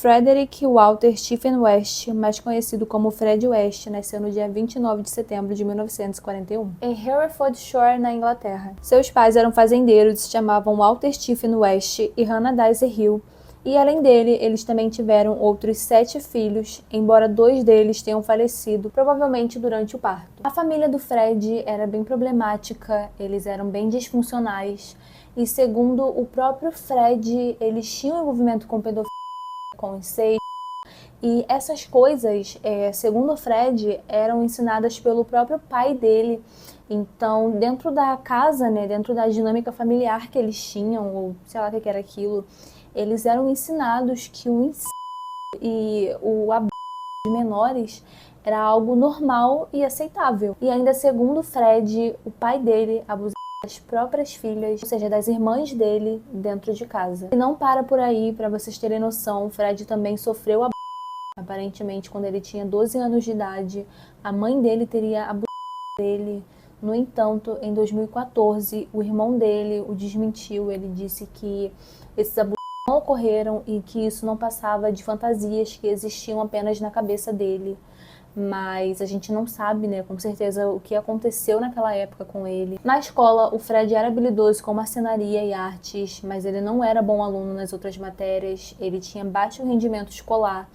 Frederick Walter Stephen West, mais conhecido como Fred West, nasceu no dia 29 de setembro de 1941, em Herefordshire, na Inglaterra. Seus pais eram fazendeiros e se chamavam Walter Stephen West e Hannah Daisy Hill, e além dele, eles também tiveram outros 7 filhos, embora 2 deles tenham falecido, provavelmente durante o parto. A família do Fred era bem problemática, eles eram bem disfuncionais, e segundo o próprio Fred, eles tinham envolvimento com pedofilia, com incesto, e essas coisas, segundo o Fred, eram ensinadas pelo próprio pai dele. Então, dentro da casa, né, dentro da dinâmica familiar que eles tinham, ou sei lá o que era aquilo, eles eram ensinados que o incesto e o abuso de menores era algo normal e aceitável. E ainda segundo o Fred, o pai dele abusava das próprias filhas, ou seja, das irmãs dele, dentro de casa. E não para por aí, para vocês terem noção, o Fred também sofreu abuso. Aparentemente, quando ele tinha 12 anos de idade, a mãe dele teria abusado dele. No entanto, em 2014, o irmão dele o desmentiu. Ele disse que esses abusos não ocorreram e que isso não passava de fantasias que existiam apenas na cabeça dele. Mas a gente não sabe, né, com certeza, o que aconteceu naquela época com ele. Na escola, o Fred era habilidoso com marcenaria e artes, mas ele não era bom aluno nas outras matérias, ele tinha baixo rendimento escolar.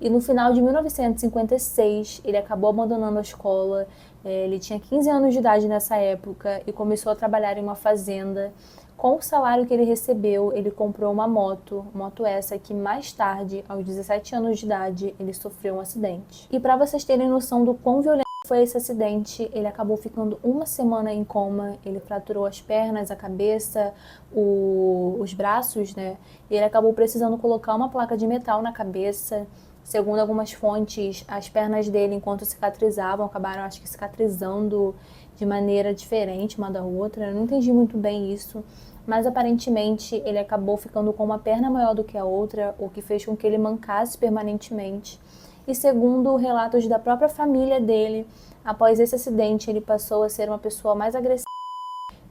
E no final de 1956, ele acabou abandonando a escola. Ele tinha 15 anos de idade nessa época e começou a trabalhar em uma fazenda. Com o salário que ele recebeu, ele comprou uma moto essa que mais tarde, aos 17 anos de idade, ele sofreu um acidente. E para vocês terem noção do quão violento foi esse acidente, ele acabou ficando uma semana em coma, ele fraturou as pernas, a cabeça, os braços, né? E ele acabou precisando colocar uma placa de metal na cabeça. Segundo algumas fontes, as pernas dele, enquanto cicatrizavam, acabaram, acho que, cicatrizando de maneira diferente uma da outra. Eu não entendi muito bem isso, mas aparentemente ele acabou ficando com uma perna maior do que a outra, o que fez com que ele mancasse permanentemente. E segundo relatos da própria família dele, após esse acidente, ele passou a ser uma pessoa mais agressiva.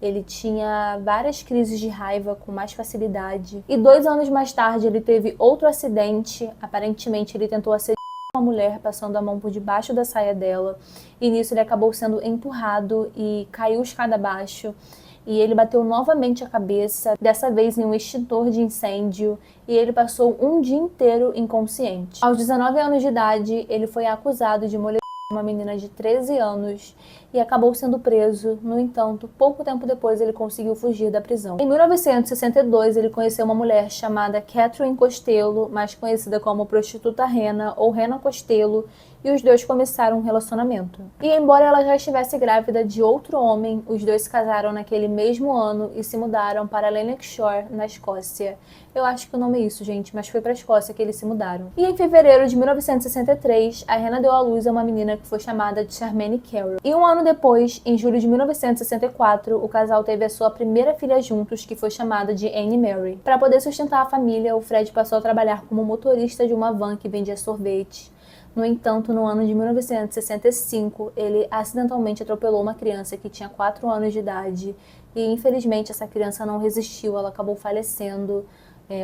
Ele tinha várias crises de raiva com mais facilidade. E 2 anos mais tarde ele teve outro acidente. Aparentemente ele tentou assediar uma mulher passando a mão por debaixo da saia dela. E nisso ele acabou sendo empurrado e caiu escada abaixo. E ele bateu novamente a cabeça, dessa vez em um extintor de incêndio. E ele passou um dia inteiro inconsciente. Aos 19 anos de idade, ele foi acusado de molestar uma menina de 13 anos e acabou sendo preso. No entanto, pouco tempo depois ele conseguiu fugir da prisão. Em 1962, ele conheceu uma mulher chamada Catherine Costello, mais conhecida como prostituta Hannah ou Hannah Costello, e os dois começaram um relacionamento. E embora ela já estivesse grávida de outro homem, os dois se casaram naquele mesmo ano e se mudaram para Lanarkshire, na Escócia. Eu acho que o nome é isso, gente, mas foi para a Escócia que eles se mudaram. E em fevereiro de 1963, a Hannah deu à luz a uma menina que foi chamada de Charmaine Carroll. E um ano depois, em julho de 1964, o casal teve a sua primeira filha juntos, que foi chamada de Anne Mary. Para poder sustentar a família, o Fred passou a trabalhar como motorista de uma van que vendia sorvete. No entanto, no ano de 1965, ele acidentalmente atropelou uma criança que tinha 4 anos de idade e, infelizmente, essa criança não resistiu, ela acabou falecendo.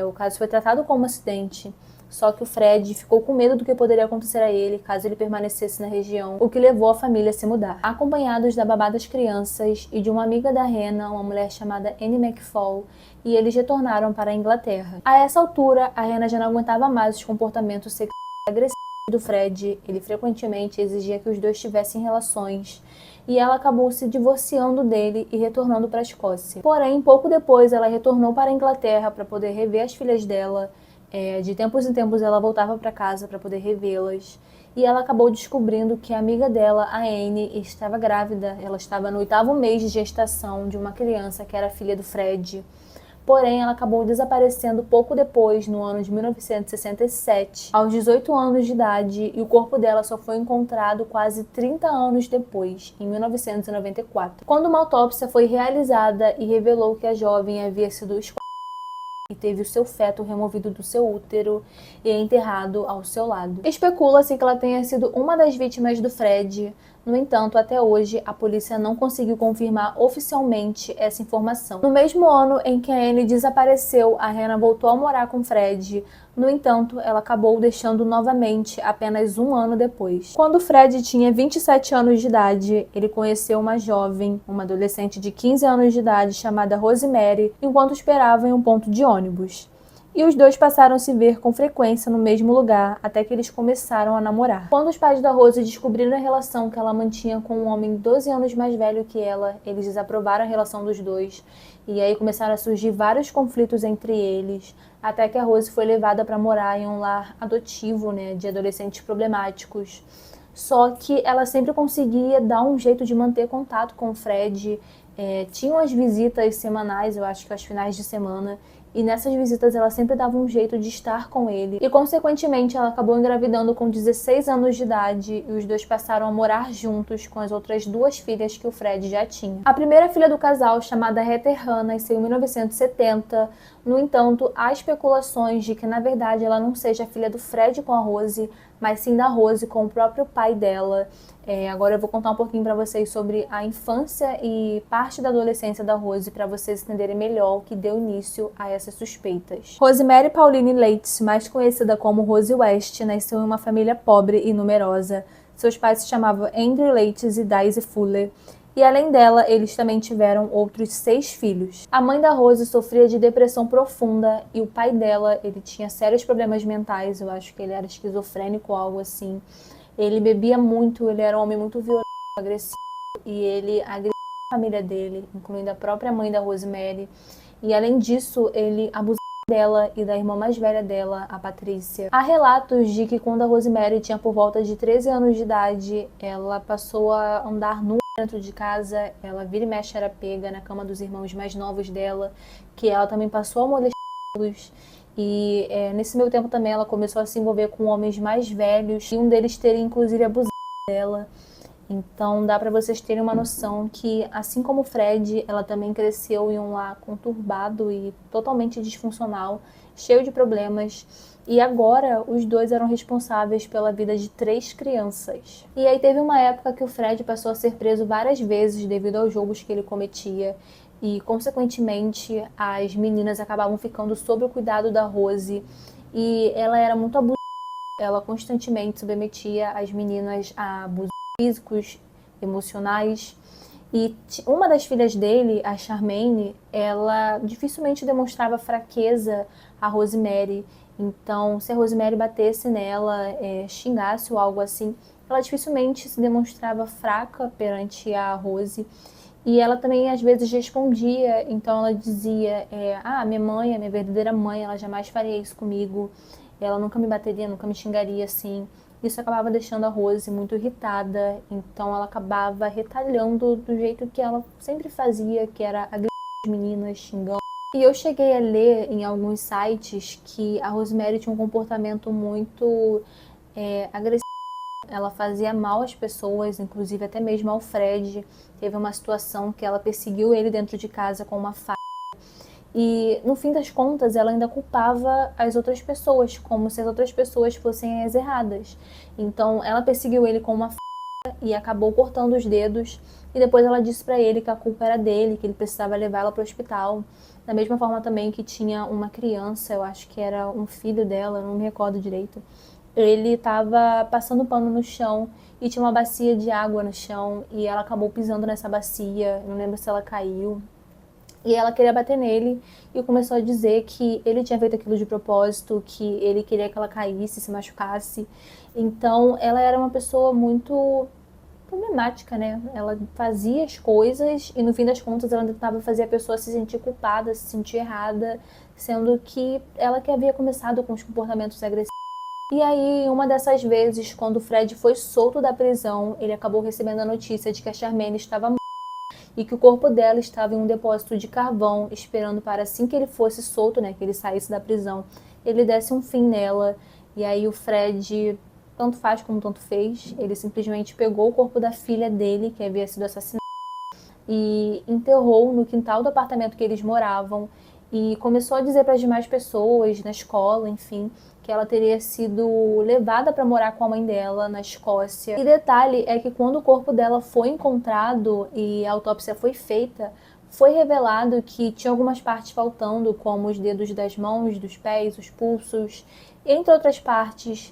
O caso foi tratado como acidente, só que o Fred ficou com medo do que poderia acontecer a ele caso ele permanecesse na região, o que levou a família a se mudar. Acompanhados da babá das crianças e de uma amiga da Hannah, uma mulher chamada Annie McFall, e eles retornaram para a Inglaterra. A essa altura, a Hannah já não aguentava mais os comportamentos sexuais agressivos do Fred. Ele frequentemente exigia que os dois tivessem relações, e ela acabou se divorciando dele e retornando para a Escócia. Porém, pouco depois, ela retornou para a Inglaterra para poder rever as filhas dela. De tempos em tempos, ela voltava para casa para poder revê-las. E ela acabou descobrindo que a amiga dela, a Anne, estava grávida. Ela estava no 8º mês de gestação de uma criança que era filha do Fred. Porém, ela acabou desaparecendo pouco depois, no ano de 1967, aos 18 anos de idade, e o corpo dela só foi encontrado quase 30 anos depois, em 1994, quando uma autópsia foi realizada e revelou que a jovem havia sido esquartejada e teve o seu feto removido do seu útero e enterrado ao seu lado. Especula-se que ela tenha sido uma das vítimas do Fred. No entanto, até hoje, a polícia não conseguiu confirmar oficialmente essa informação. No mesmo ano em que a Anne desapareceu, a Hannah voltou a morar com Fred. No entanto, ela acabou deixando novamente apenas um ano depois. Quando Fred tinha 27 anos de idade, ele conheceu uma jovem, uma adolescente de 15 anos de idade chamada Rosemary, enquanto esperavam em um ponto de ônibus. E os dois passaram a se ver com frequência no mesmo lugar, até que eles começaram a namorar. Quando os pais da Rose descobriram a relação que ela mantinha com um homem 12 anos mais velho que ela, eles desaprovaram a relação dos dois. E aí começaram a surgir vários conflitos entre eles, até que a Rose foi levada para morar em um lar adotivo, de adolescentes problemáticos. Só que ela sempre conseguia dar um jeito de manter contato com o Fred. Tinham as visitas semanais, eu acho que aos finais de semana, e nessas visitas ela sempre dava um jeito de estar com ele. E consequentemente ela acabou engravidando com 16 anos de idade e os dois passaram a morar juntos com as outras duas filhas que o Fred já tinha. A primeira filha do casal, chamada Heather Hannah, nasceu em 1970. No entanto, há especulações de que na verdade ela não seja filha do Fred com a Rose, mas sim da Rose com o próprio pai dela. Agora eu vou contar um pouquinho para vocês sobre a infância e parte da adolescência da Rose para vocês entenderem melhor o que deu início a essas suspeitas. Rosemary Pauline Leites, mais conhecida como Rose West, nasceu em uma família pobre e numerosa. Seus pais se chamavam Andrew Leites e Daisy Fuller. E além dela, eles também tiveram outros 6 filhos. A mãe da Rose sofria de depressão profunda e o pai dela, ele tinha sérios problemas mentais, eu acho que ele era esquizofrênico ou algo assim. Ele bebia muito, ele era um homem muito violento, agressivo, e ele agredia a família dele, incluindo a própria mãe da Rosemary. E além disso, ele abusava dela e da irmã mais velha dela, a Patrícia. Há relatos de que quando a Rosemary tinha por volta de 13 anos de idade, ela passou a andar nua dentro de casa, ela vira e mexe era pega na cama dos irmãos mais novos dela, que ela também passou a molestá-los. E nesse meio tempo também ela começou a se envolver com homens mais velhos e um deles teria inclusive abusado dela. Então dá para vocês terem uma noção que, assim como Fred, ela também cresceu em um lar conturbado e totalmente disfuncional, cheio de problemas. E agora os dois eram responsáveis pela vida de 3 crianças. E aí teve uma época que o Fred passou a ser preso várias vezes devido aos roubos que ele cometia. E, consequentemente, as meninas acabavam ficando sob o cuidado da Rose. E ela era muito abusiva. Ela constantemente submetia as meninas a abusos físicos, emocionais. E uma das filhas dele, a Charmaine, ela dificilmente demonstrava fraqueza a Rosemary. Então, se a Rosemary batesse nela, xingasse ou algo assim, ela dificilmente se demonstrava fraca perante a Rose. E ela também, às vezes, respondia, então ela dizia, minha mãe, a minha verdadeira mãe, ela jamais faria isso comigo, ela nunca me bateria, nunca me xingaria assim. Isso acabava deixando a Rose muito irritada, então ela acabava retalhando do jeito que ela sempre fazia, que era agredir as meninas, xingando. E eu cheguei a ler em alguns sites que a Rosemary tinha um comportamento muito agressivo. Ela fazia mal às pessoas, inclusive até mesmo ao Fred. Teve uma situação que ela perseguiu ele dentro de casa com uma faca. E, no fim das contas, ela ainda culpava as outras pessoas, como se as outras pessoas fossem as erradas. Então, ela perseguiu ele com uma faca e acabou cortando os dedos. E depois ela disse pra ele que a culpa era dele, que ele precisava levá-la para o hospital. Da mesma forma também que tinha uma criança, eu acho que era um filho dela, não me recordo direito. Ele estava passando pano no chão e tinha uma bacia de água no chão e ela acabou pisando nessa bacia, não lembro se ela caiu. E ela queria bater nele e começou a dizer que ele tinha feito aquilo de propósito, que ele queria que ela caísse, se machucasse. Então ela era uma pessoa muito problemática, né? Ela fazia as coisas e no fim das contas ela tentava fazer a pessoa se sentir culpada, se sentir errada, sendo que ela que havia começado com os comportamentos agressivos. E aí, uma dessas vezes, quando o Fred foi solto da prisão, ele acabou recebendo a notícia de que a Charmaine estava morta e que o corpo dela estava em um depósito de carvão, esperando para assim que ele fosse solto, que ele saísse da prisão, ele desse um fim nela. E aí o Fred, tanto faz como tanto fez, ele simplesmente pegou o corpo da filha dele, que havia sido assassinada, e enterrou no quintal do apartamento que eles moravam. E começou a dizer para as demais pessoas, na escola, enfim, que ela teria sido levada para morar com a mãe dela na Escócia. E detalhe é que quando o corpo dela foi encontrado e a autópsia foi feita, foi revelado que tinha algumas partes faltando, como os dedos das mãos, dos pés, os pulsos, entre outras partes.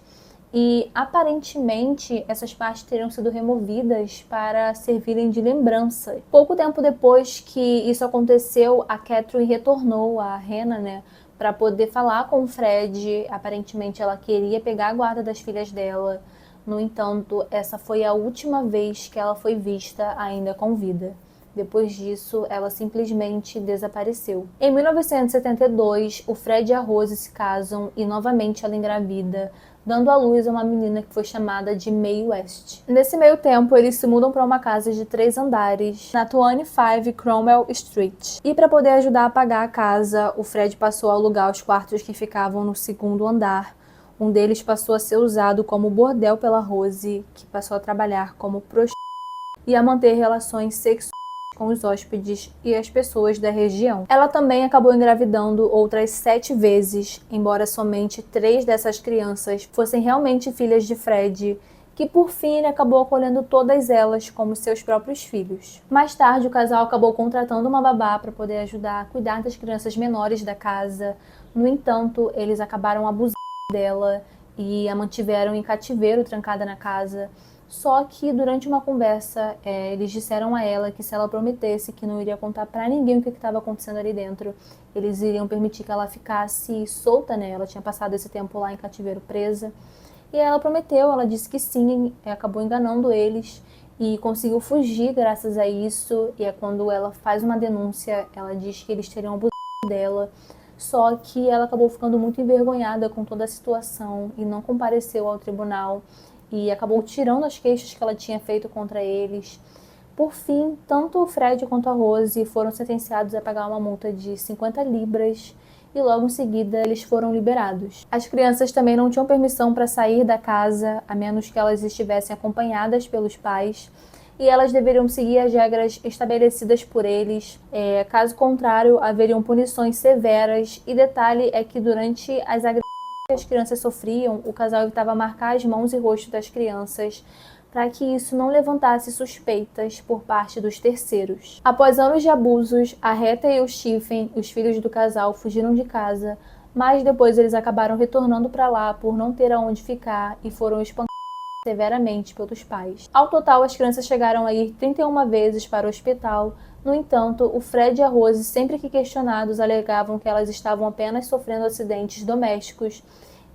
E aparentemente essas partes teriam sido removidas para servirem de lembrança. Pouco tempo depois que isso aconteceu, a Catherine retornou a Hannah, né, para poder falar com o Fred. Aparentemente ela queria pegar a guarda das filhas dela. No entanto, essa foi a última vez que ela foi vista ainda com vida. Depois disso, ela simplesmente desapareceu. Em 1972, o Fred e a Rose se casam e novamente ela engravida, dando à luz a uma menina que foi chamada de Mae West. Nesse meio tempo, eles se mudam para uma casa de 3 andares, na 25 Cromwell Street. E para poder ajudar a pagar a casa, o Fred passou a alugar os quartos que ficavam no 2º andar. Um deles passou a ser usado como bordel pela Rose, que passou a trabalhar como prostituta e a manter relações sexuais com os hóspedes e as pessoas da região. Ela também acabou engravidando outras 7 vezes, embora somente 3 dessas crianças fossem realmente filhas de Fred, que por fim ele acabou acolhendo todas elas como seus próprios filhos. Mais tarde, o casal acabou contratando uma babá para poder ajudar a cuidar das crianças menores da casa. No entanto, eles acabaram abusando dela e a mantiveram em cativeiro, trancada na casa. Só que durante uma conversa, eles disseram a ela que se ela prometesse que não iria contar pra ninguém o que estava acontecendo ali dentro, eles iriam permitir que ela ficasse solta, né? Ela tinha passado esse tempo lá em cativeiro presa. E ela prometeu, ela disse que sim, acabou enganando eles e conseguiu fugir graças a isso. E é quando ela faz uma denúncia, ela diz que eles teriam abusado dela. Só que ela acabou ficando muito envergonhada com toda a situação e não compareceu ao tribunal. E acabou tirando as queixas que ela tinha feito contra eles. Por fim, tanto o Fred quanto a Rose foram sentenciados a pagar uma multa de 50 libras e logo em seguida eles foram liberados. As crianças também não tinham permissão para sair da casa, a menos que elas estivessem acompanhadas pelos pais, e elas deveriam seguir as regras estabelecidas por eles. Caso contrário, haveriam punições severas. E detalhe é que durante as agressões que as crianças sofriam, o casal evitava marcar as mãos e rosto das crianças para que isso não levantasse suspeitas por parte dos terceiros. Após anos de abusos, a Heather e o Stephen, os filhos do casal, fugiram de casa, mas depois eles acabaram retornando para lá por não ter aonde ficar e foram espancados severamente pelos pais. Ao total, as crianças chegaram a ir 31 vezes para o hospital. No entanto, o Fred e a Rose, sempre que questionados, alegavam que elas estavam apenas sofrendo acidentes domésticos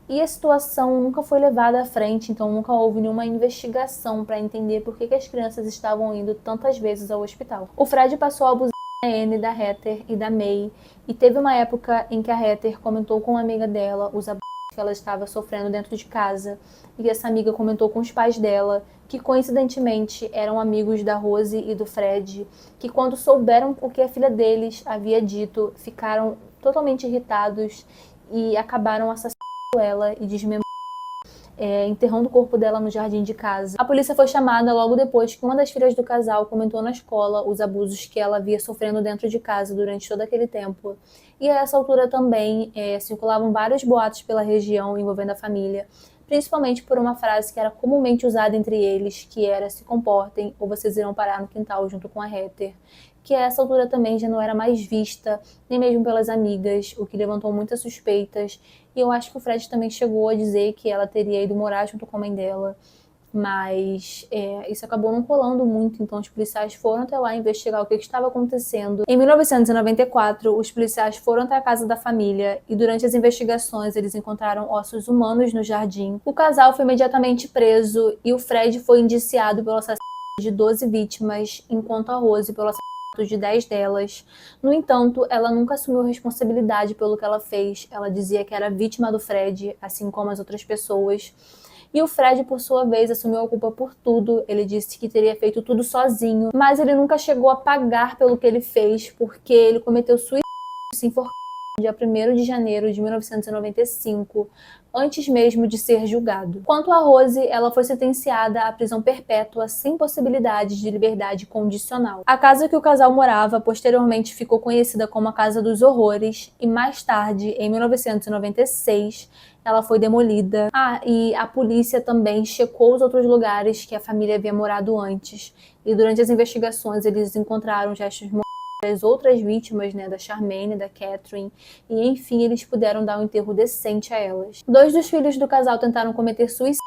e a situação nunca foi levada à frente, então nunca houve nenhuma investigação para entender por que as crianças estavam indo tantas vezes ao hospital. O Fred passou a abusar da Anne, da Heather e da Mae, e teve uma época em que a Heather comentou com uma amiga dela os abusos que ela estava sofrendo dentro de casa, e essa amiga comentou com os pais dela, que coincidentemente eram amigos da Rose e do Fred, que quando souberam o que a filha deles havia dito, ficaram totalmente irritados e acabaram assassinando ela e desmembrando, enterrando o corpo dela no jardim de casa. A polícia foi chamada logo depois que uma das filhas do casal comentou na escola os abusos que ela havia sofrendo dentro de casa durante todo aquele tempo. E a essa altura também circulavam vários boatos pela região envolvendo a família, principalmente por uma frase que era comumente usada entre eles, que era: se comportem ou vocês irão parar no quintal junto com a Heather, que a essa altura também já não era mais vista, nem mesmo pelas amigas, o que levantou muitas suspeitas. E eu acho que o Fred também chegou a dizer que ela teria ido morar junto com a mãe dela, mas isso acabou não rolando muito, então os policiais foram até lá investigar o que estava acontecendo. Em 1994, os policiais foram até a casa da família e durante as investigações eles encontraram ossos humanos no jardim. O casal foi imediatamente preso e o Fred foi indiciado pelo assassinato de 12 vítimas, enquanto a Rose pelo assassinato de 10 delas. No entanto, ela nunca assumiu responsabilidade pelo que ela fez. Ela dizia que era vítima do Fred, assim como as outras pessoas. E o Fred, por sua vez, assumiu a culpa por tudo. Ele disse que teria feito tudo sozinho, mas ele nunca chegou a pagar pelo que ele fez, porque ele cometeu suicídio e se enforcou no dia 1º de janeiro de 1995, antes mesmo de ser julgado. Quanto a Rose, ela foi sentenciada à prisão perpétua sem possibilidade de liberdade condicional. A casa que o casal morava posteriormente ficou conhecida como a Casa dos Horrores e mais tarde, em 1996, ela foi demolida. E a polícia também checou os outros lugares que a família havia morado antes. E durante as investigações eles encontraram restos das outras vítimas, né, da Charmaine, da Catherine, e enfim eles puderam dar um enterro decente a elas. 2 dos filhos do casal tentaram cometer suicídio.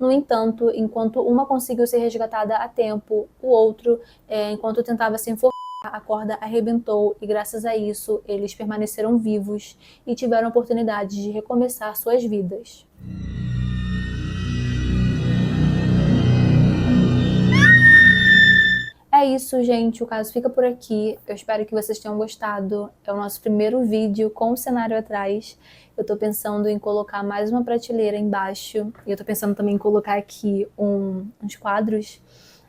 No entanto, enquanto uma conseguiu ser resgatada a tempo, o outro, enquanto tentava se enforcar, a corda arrebentou e graças a isso eles permaneceram vivos e tiveram a oportunidade de recomeçar suas vidas. É isso, gente. O caso fica por aqui. Eu espero que vocês tenham gostado. É o nosso primeiro vídeo com o cenário atrás. Eu tô pensando em colocar mais uma prateleira embaixo. E eu tô pensando também em colocar aqui uns quadros.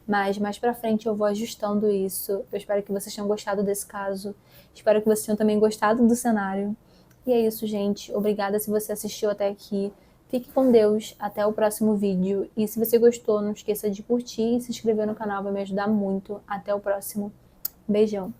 Mas mais pra frente eu vou ajustando isso. Eu espero que vocês tenham gostado desse caso. Espero que vocês tenham também gostado do cenário. E é isso, gente. Obrigada se você assistiu até aqui. Fique com Deus, até o próximo vídeo. E se você gostou, não esqueça de curtir e se inscrever no canal, vai me ajudar muito. Até o próximo. Beijão.